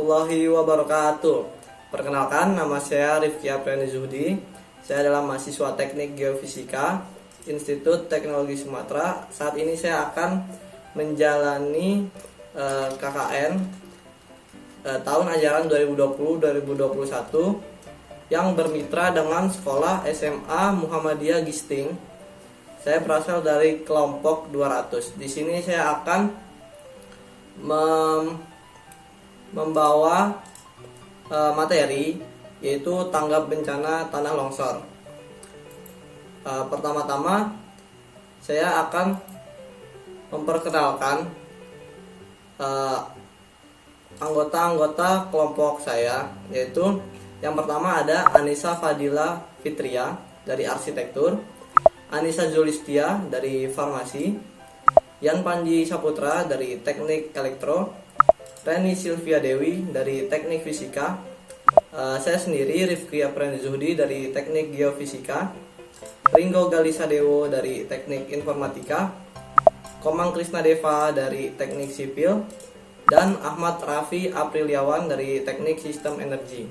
warahmatullahi wabarakatuh. Perkenalkan, nama saya Rifki Apriyandi Zuhdi. Saya adalah mahasiswa Teknik Geofisika Institut Teknologi Sumatera. Saat ini saya akan menjalani KKN tahun ajaran 2020-2021 yang bermitra dengan Sekolah SMA Muhammadiyah Gisting. Saya berasal dari kelompok 200. Di sini saya akan membawa materi, yaitu tanggap bencana tanah longsor. Pertama-tama saya akan memperkenalkan anggota-anggota kelompok saya, yaitu yang pertama ada Anissa Fadila Fitria dari arsitektur, Anissa Zulistia dari farmasi, Yan Panji Saputra dari teknik elektro, Reni Silvia Dewi dari teknik fisika, saya sendiri Rifki Apriyandi Zuhdi dari teknik geofisika, Ringo Galisa Dewo dari teknik informatika, Komang Krisna Deva dari teknik sipil, dan Ahmad Raffi Apriliawan dari teknik sistem energi.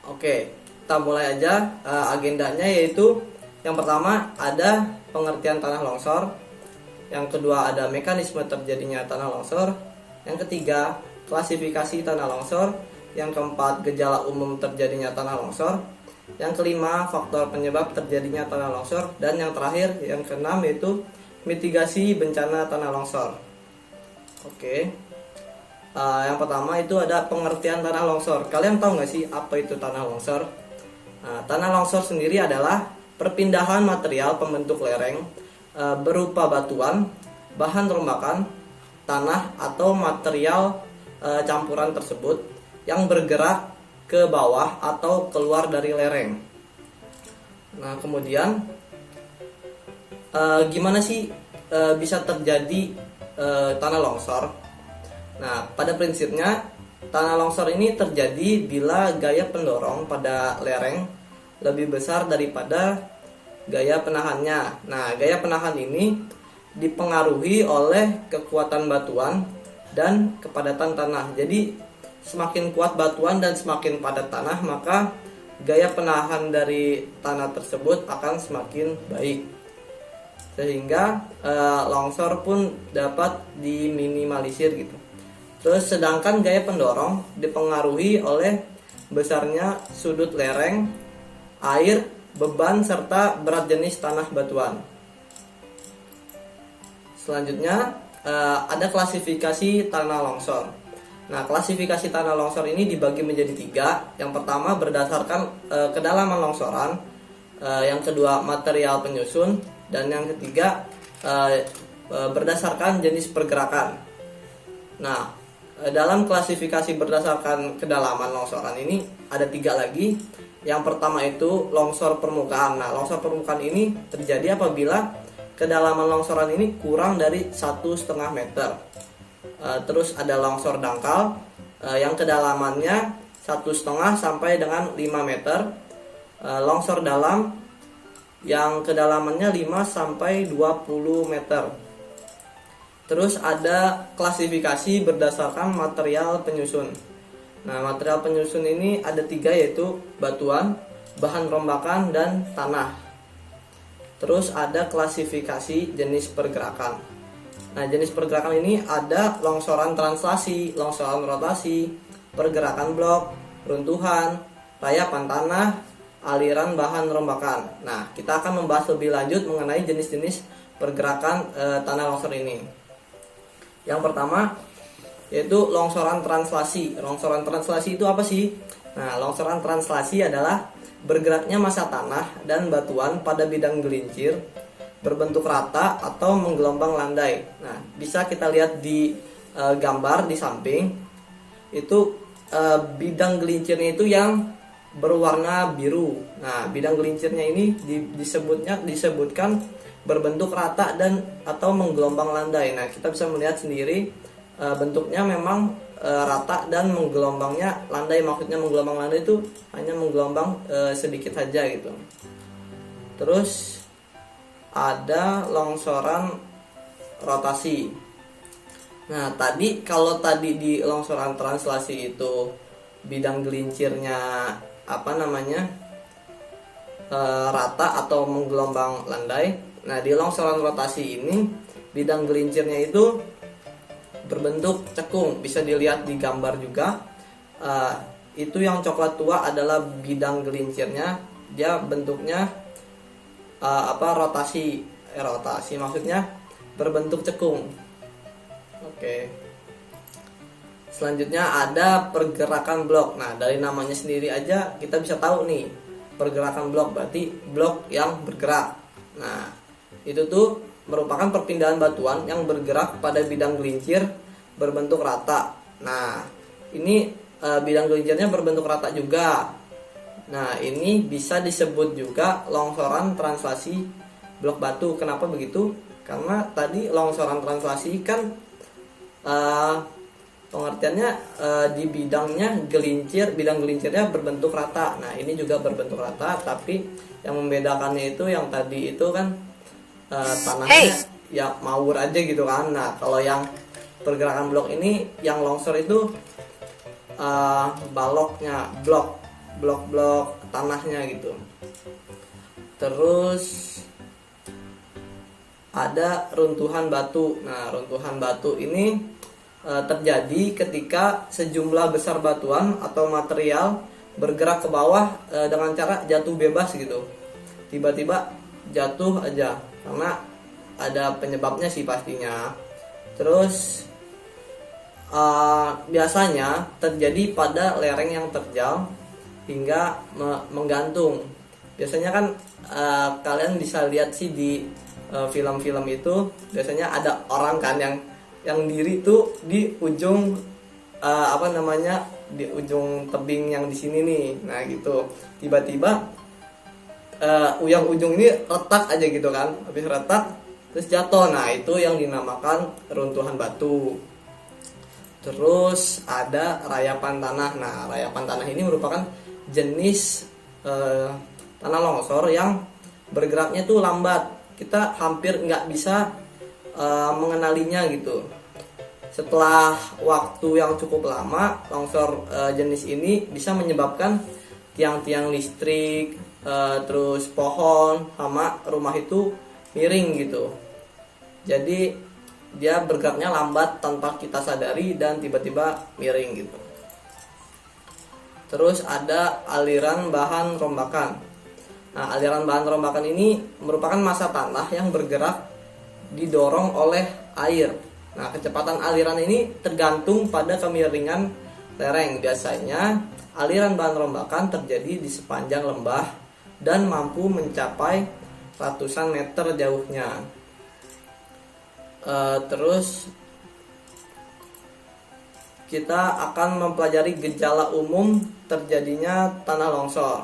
Oke, kita mulai aja agendanya, yaitu yang pertama ada pengertian tanah longsor, yang kedua ada mekanisme terjadinya tanah longsor, yang ketiga klasifikasi tanah longsor, yang keempat gejala umum terjadinya tanah longsor, yang kelima faktor penyebab terjadinya tanah longsor, dan yang terakhir yang keenam yaitu mitigasi bencana tanah longsor. Oke, yang pertama itu ada pengertian tanah longsor. Kalian tahu nggak sih apa itu tanah longsor? Tanah longsor sendiri adalah perpindahan material pembentuk lereng berupa batuan, bahan rombakan, tanah atau material campuran tersebut yang bergerak ke bawah atau keluar dari lereng. Nah, kemudian gimana sih bisa terjadi tanah longsor? Nah, pada prinsipnya tanah longsor ini terjadi bila gaya pendorong pada lereng lebih besar daripada gaya penahannya. Nah, gaya penahan ini dipengaruhi oleh kekuatan batuan dan kepadatan tanah. Jadi, semakin kuat batuan dan semakin padat tanah, maka gaya penahan dari tanah tersebut akan semakin baik. Sehingga longsor pun dapat diminimalisir gitu. Terus sedangkan gaya pendorong dipengaruhi oleh besarnya sudut lereng, air, beban serta berat jenis tanah batuan. Selanjutnya ada klasifikasi tanah longsor. Nah, klasifikasi tanah longsor ini dibagi menjadi tiga. Yang pertama berdasarkan kedalaman longsoran, yang kedua material penyusun, dan yang ketiga berdasarkan jenis pergerakan. Nah, dalam klasifikasi berdasarkan kedalaman longsoran ini ada tiga lagi. Yang pertama itu longsor permukaan. Nah, longsor permukaan ini terjadi apabila kedalaman longsoran ini kurang dari 1,5 meter. Terus ada longsor dangkal yang kedalamannya 1,5 sampai dengan 5 meter. Longsor dalam yang kedalamannya 5 sampai 20 meter. Terus ada klasifikasi berdasarkan material penyusun. Nah, material penyusun ini ada tiga, yaitu batuan, bahan rombakan, dan tanah. Terus ada klasifikasi jenis pergerakan. Nah, jenis pergerakan ini ada longsoran translasi, longsoran rotasi, pergerakan blok, runtuhan, rayapan tanah, aliran bahan rombakan. Nah, kita akan membahas lebih lanjut mengenai jenis-jenis pergerakan tanah longsor ini. Yang pertama yaitu longsoran translasi. Longsoran translasi itu apa sih? Nah, longsoran translasi adalah bergeraknya massa tanah dan batuan pada bidang gelincir berbentuk rata atau menggelombang landai. Nah, bisa kita lihat di gambar di samping. Itu bidang gelincirnya itu yang berwarna biru. Nah, bidang gelincirnya ini disebutkan berbentuk rata dan atau menggelombang landai. Nah, kita bisa melihat sendiri bentuknya memang rata dan menggelombangnya landai. Maksudnya menggelombang landai itu hanya menggelombang sedikit saja gitu. Terus ada longsoran rotasi. Nah, kalau tadi di longsoran translasi itu bidang gelincirnya apa namanya rata atau menggelombang landai. Nah, di longsoran rotasi ini bidang gelincirnya itu berbentuk cekung, bisa dilihat di gambar juga. Itu yang coklat tua adalah bidang gelincirnya, dia bentuknya rotasi maksudnya berbentuk cekung. Oke. Selanjutnya ada pergerakan blok. Nah, dari namanya sendiri aja kita bisa tahu nih, pergerakan blok berarti blok yang bergerak. Nah, itu tuh merupakan perpindahan batuan yang bergerak pada bidang gelincir berbentuk rata. Nah, ini bidang gelincirnya berbentuk rata juga. Nah, ini bisa disebut juga longsoran translasi blok batu. Kenapa begitu? Karena tadi longsoran translasi kan pengertiannya di bidangnya bidang gelincirnya berbentuk rata. Nah, ini juga berbentuk rata, tapi yang membedakannya itu yang tadi itu kan tanahnya ya mawur aja gitu kan. Nah, kalau yang pergerakan blok ini yang longsor itu baloknya, blok tanahnya gitu. Terus ada runtuhan batu. Nah, runtuhan batu ini terjadi ketika sejumlah besar batuan atau material bergerak ke bawah dengan cara jatuh bebas gitu. Tiba-tiba jatuh aja karena ada penyebabnya sih pastinya. Terus biasanya terjadi pada lereng yang terjal hingga menggantung. Biasanya kan kalian bisa lihat sih di film-film itu biasanya ada orang kan yang diri tuh di ujung di ujung tebing yang di sini nih. Nah, gitu. Tiba-tiba yang ujung ini retak aja gitu kan. Habis retak terus jatuh. Nah, itu yang dinamakan runtuhan batu. Terus ada rayapan tanah. Nah, rayapan tanah ini merupakan jenis tanah longsor yang bergeraknya tuh lambat. Kita hampir nggak bisa mengenalinya gitu. Setelah waktu yang cukup lama, longsor jenis ini bisa menyebabkan tiang-tiang listrik, terus pohon, sama rumah itu miring gitu. Jadi dia bergeraknya lambat tanpa kita sadari dan tiba-tiba miring gitu. Terus ada aliran bahan rombakan. Nah, aliran bahan rombakan ini merupakan massa tanah yang bergerak didorong oleh air. Nah, kecepatan aliran ini tergantung pada kemiringan lereng. Biasanya aliran bahan rombakan terjadi di sepanjang lembah dan mampu mencapai ratusan meter jauhnya. Terus kita akan mempelajari gejala umum terjadinya tanah longsor.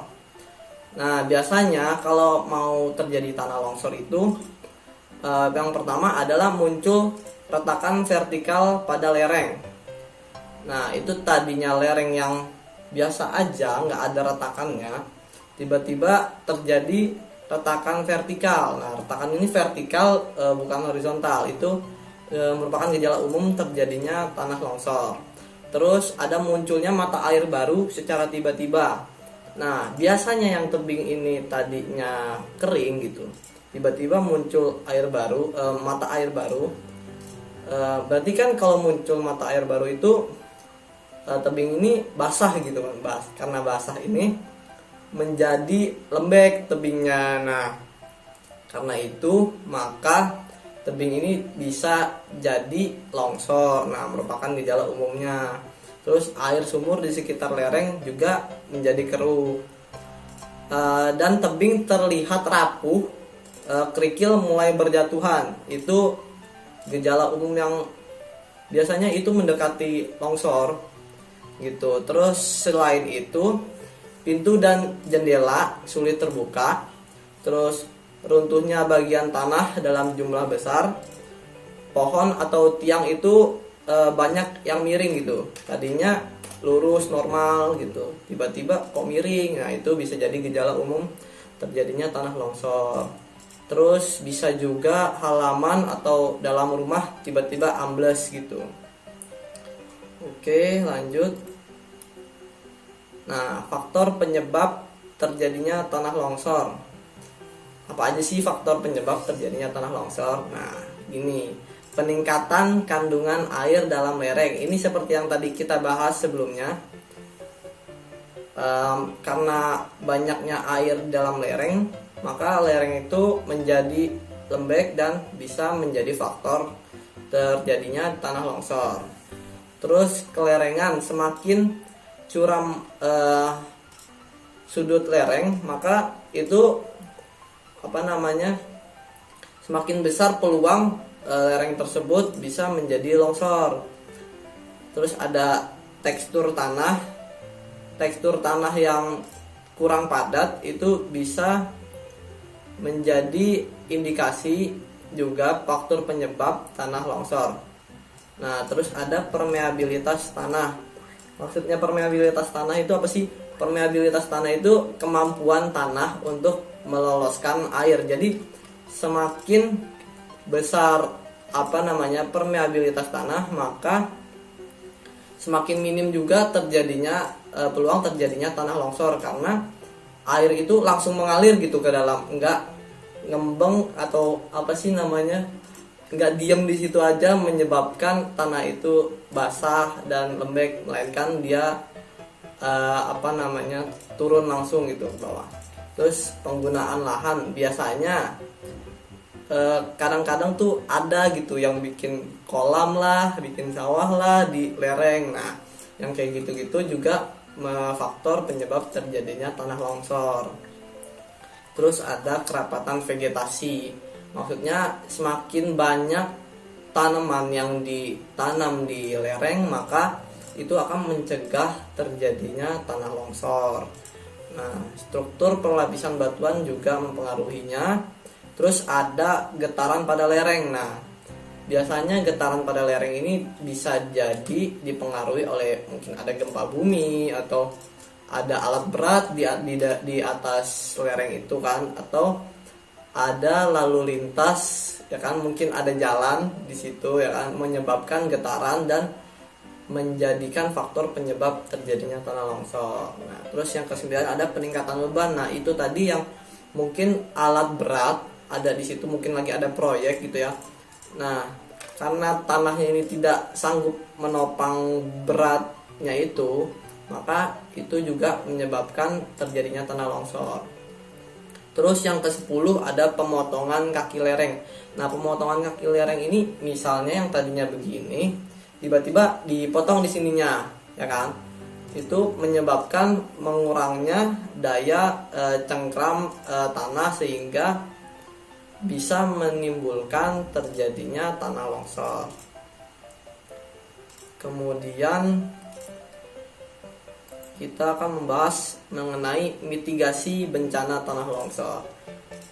Nah, biasanya kalau mau terjadi tanah longsor itu yang pertama adalah muncul retakan vertikal pada lereng. Nah, itu tadinya lereng yang biasa aja nggak ada retakannya, tiba-tiba terjadi retakan vertikal. Nah, retakan ini vertikal bukan horizontal. Itu merupakan gejala umum terjadinya tanah longsor. Terus ada munculnya mata air baru secara tiba-tiba. Nah, biasanya yang tebing ini tadinya kering gitu, tiba-tiba muncul air baru, mata air baru. Berarti kan kalau muncul mata air baru itu tebing ini basah gitu kan, karena basah ini menjadi lembek tebingnya. Nah, karena itu maka tebing ini bisa jadi longsor. Nah, merupakan gejala umumnya. Terus air sumur di sekitar lereng juga menjadi keruh. Dan tebing terlihat rapuh, kerikil mulai berjatuhan. Itu gejala umum yang biasanya itu mendekati longsor gitu. Terus selain itu pintu dan jendela sulit terbuka. Terus runtuhnya bagian tanah dalam jumlah besar. Pohon atau tiang itu banyak yang miring gitu. Tadinya lurus normal gitu, tiba-tiba kok miring. Nah, itu bisa jadi gejala umum terjadinya tanah longsor. Terus bisa juga halaman atau dalam rumah tiba-tiba ambles gitu. Oke, lanjut. Nah, faktor penyebab terjadinya tanah longsor. Apa aja sih faktor penyebab terjadinya tanah longsor? Nah, gini. Peningkatan kandungan air dalam lereng. Ini seperti yang tadi kita bahas sebelumnya. Karena banyaknya air dalam lereng, maka lereng itu menjadi lembek dan bisa menjadi faktor terjadinya tanah longsor. Terus kelerengan, semakin curam sudut lereng, maka itu semakin besar peluang lereng tersebut bisa menjadi longsor. Terus ada tekstur tanah. Tekstur tanah yang kurang padat itu bisa menjadi indikasi juga faktor penyebab tanah longsor. Nah, terus ada permeabilitas tanah. Maksudnya permeabilitas tanah itu apa sih? Permeabilitas tanah itu kemampuan tanah untuk meloloskan air. Jadi semakin besar permeabilitas tanah, maka semakin minim juga peluang terjadinya tanah longsor, karena air itu langsung mengalir gitu ke dalam, enggak ngembeng atau enggak diam di situ aja menyebabkan tanah itu basah dan lembek, melainkan dia turun langsung gitu ke bawah. Terus penggunaan lahan, biasanya kadang-kadang tuh ada gitu yang bikin kolam lah, bikin sawah lah di lereng. Nah, yang kayak gitu-gitu juga faktor penyebab terjadinya tanah longsor. Terus ada kerapatan vegetasi. Maksudnya semakin banyak tanaman yang ditanam di lereng, maka itu akan mencegah terjadinya tanah longsor. Nah, struktur perlapisan batuan juga mempengaruhinya. Terus ada getaran pada lereng. Nah, biasanya getaran pada lereng ini bisa jadi dipengaruhi oleh mungkin ada gempa bumi atau ada alat berat di atas lereng itu kan, atau ada lalu lintas ya kan, mungkin ada jalan di situ ya kan, menyebabkan getaran dan menjadikan faktor penyebab terjadinya tanah longsor. Nah, terus yang kesembilan ada peningkatan beban. Nah, itu tadi yang mungkin alat berat ada di situ, mungkin lagi ada proyek gitu ya. Nah, karena tanahnya ini tidak sanggup menopang beratnya itu, maka itu juga menyebabkan terjadinya tanah longsor. Terus yang ke-10 ada pemotongan kaki lereng. Nah, pemotongan kaki lereng ini misalnya yang tadinya begini, tiba-tiba dipotong di sininya, ya kan? Itu menyebabkan mengurangnya daya cengkram tanah, sehingga bisa menimbulkan terjadinya tanah longsor. Kemudian kita akan membahas mengenai mitigasi bencana tanah longsor.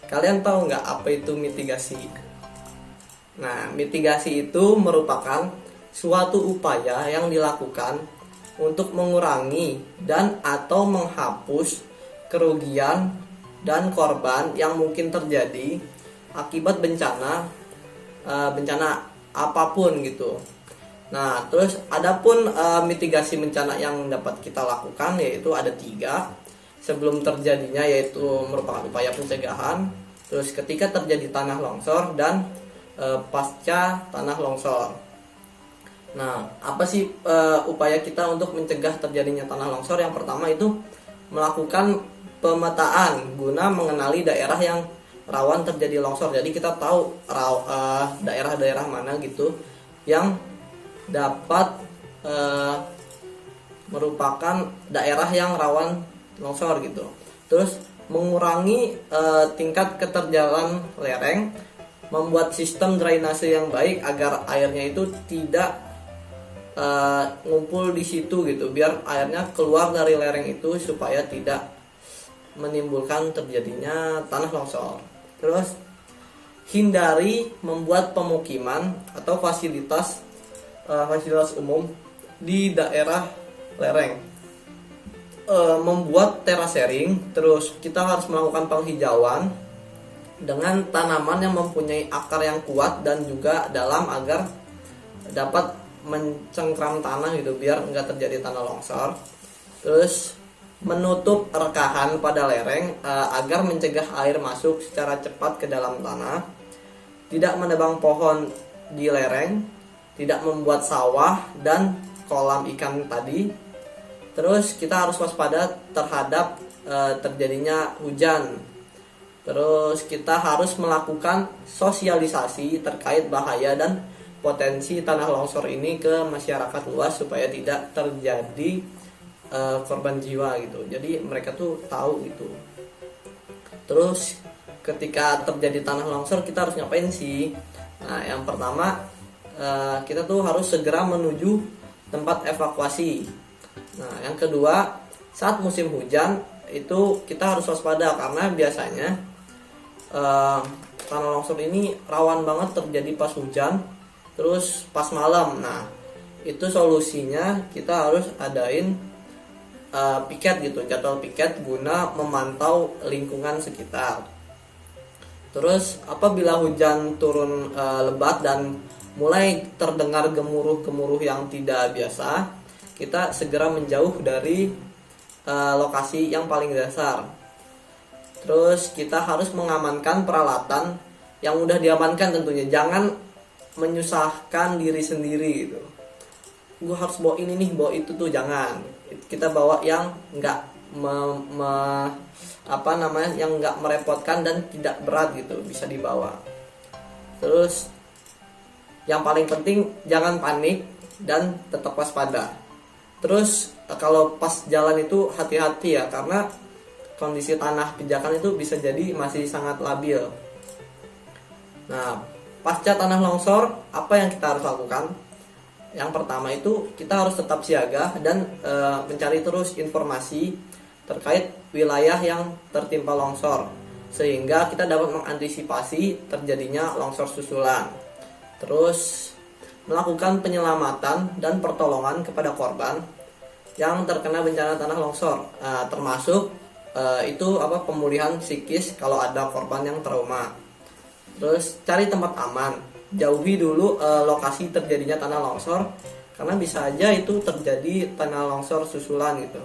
Kalian tahu nggak apa itu mitigasi? Nah, mitigasi itu merupakan suatu upaya yang dilakukan untuk mengurangi dan atau menghapus kerugian dan korban yang mungkin terjadi akibat bencana apapun gitu. Nah, terus adapun mitigasi bencana yang dapat kita lakukan yaitu ada 3 sebelum terjadinya, yaitu merupakan upaya pencegahan, terus ketika terjadi tanah longsor, dan pasca tanah longsor. Nah, apa sih upaya kita untuk mencegah terjadinya tanah longsor? Yang pertama itu melakukan pemetaan guna mengenali daerah yang rawan terjadi longsor. Jadi kita tahu daerah-daerah mana gitu yang dapat merupakan daerah yang rawan longsor gitu. Terus mengurangi tingkat keterjalan lereng, membuat sistem drainase yang baik agar airnya itu tidak ngumpul di situ gitu, biar airnya keluar dari lereng itu supaya tidak menimbulkan terjadinya tanah longsor. Terus hindari membuat pemukiman atau fasilitas umum di daerah lereng. Membuat terasering, terus kita harus melakukan penghijauan dengan tanaman yang mempunyai akar yang kuat dan juga dalam agar dapat mencengkram tanah gitu biar enggak terjadi tanah longsor. Terus menutup rekahan pada lereng agar mencegah air masuk secara cepat ke dalam tanah. Tidak menebang pohon di lereng, tidak membuat sawah dan kolam ikan tadi. Terus kita harus waspada terhadap terjadinya hujan. Terus kita harus melakukan sosialisasi terkait bahaya dan potensi tanah longsor ini ke masyarakat luas supaya tidak terjadi korban jiwa gitu. Jadi mereka tuh tahu gitu. Terus ketika terjadi tanah longsor kita harus ngapain sih? Nah, yang pertama kita tuh harus segera menuju tempat evakuasi. Nah, yang kedua, saat musim hujan itu kita harus waspada karena biasanya tanah longsor ini rawan banget terjadi pas hujan, terus pas malam. Nah, itu solusinya kita harus adain piket gitu, jadwal piket guna memantau lingkungan sekitar. Terus apabila hujan turun lebat dan mulai terdengar gemuruh-gemuruh yang tidak biasa, kita segera menjauh dari lokasi yang paling dasar. Terus kita harus mengamankan peralatan yang mudah diamankan tentunya. Jangan menyusahkan diri sendiri gitu. Gue harus bawa ini nih, bawa itu tuh, jangan. Kita bawa yang enggak yang enggak merepotkan dan tidak berat gitu, bisa dibawa. Terus yang paling penting jangan panik dan tetap waspada. Terus kalau pas jalan itu hati-hati ya, karena kondisi tanah pijakan itu bisa jadi masih sangat labil. Nah, pasca tanah longsor, apa yang kita harus lakukan? Yang pertama itu kita harus tetap siaga dan mencari terus informasi terkait wilayah yang tertimpa longsor, sehingga kita dapat mengantisipasi terjadinya longsor susulan. Terus melakukan penyelamatan dan pertolongan kepada korban yang terkena bencana tanah longsor, termasuk pemulihan psikis kalau ada korban yang trauma. Terus cari tempat aman, jauhi dulu lokasi terjadinya tanah longsor karena bisa aja itu terjadi tanah longsor susulan gitu.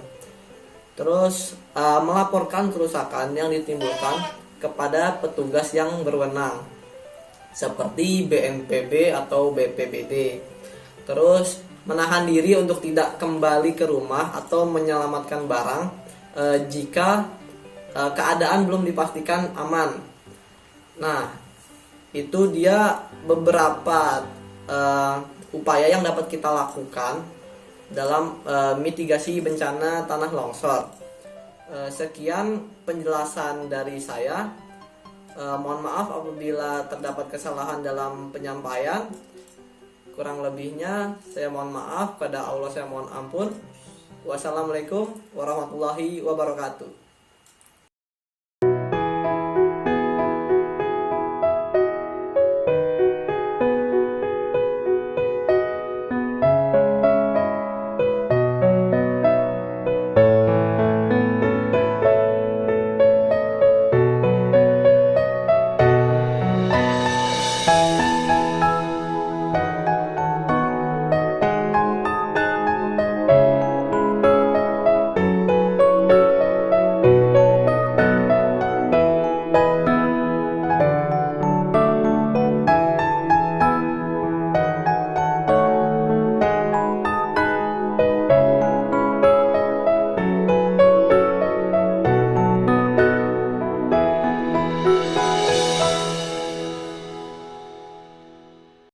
Terus melaporkan kerusakan yang ditimbulkan kepada petugas yang berwenang seperti BNPB atau BPBD. Terus menahan diri untuk tidak kembali ke rumah atau menyelamatkan barang jika keadaan belum dipastikan aman. Nah, itu dia beberapa upaya yang dapat kita lakukan dalam mitigasi bencana tanah longsor. Sekian penjelasan dari saya. Mohon maaf apabila terdapat kesalahan dalam penyampaian. Kurang lebihnya saya mohon maaf, pada Allah saya mohon ampun. Wassalamualaikum warahmatullahi wabarakatuh.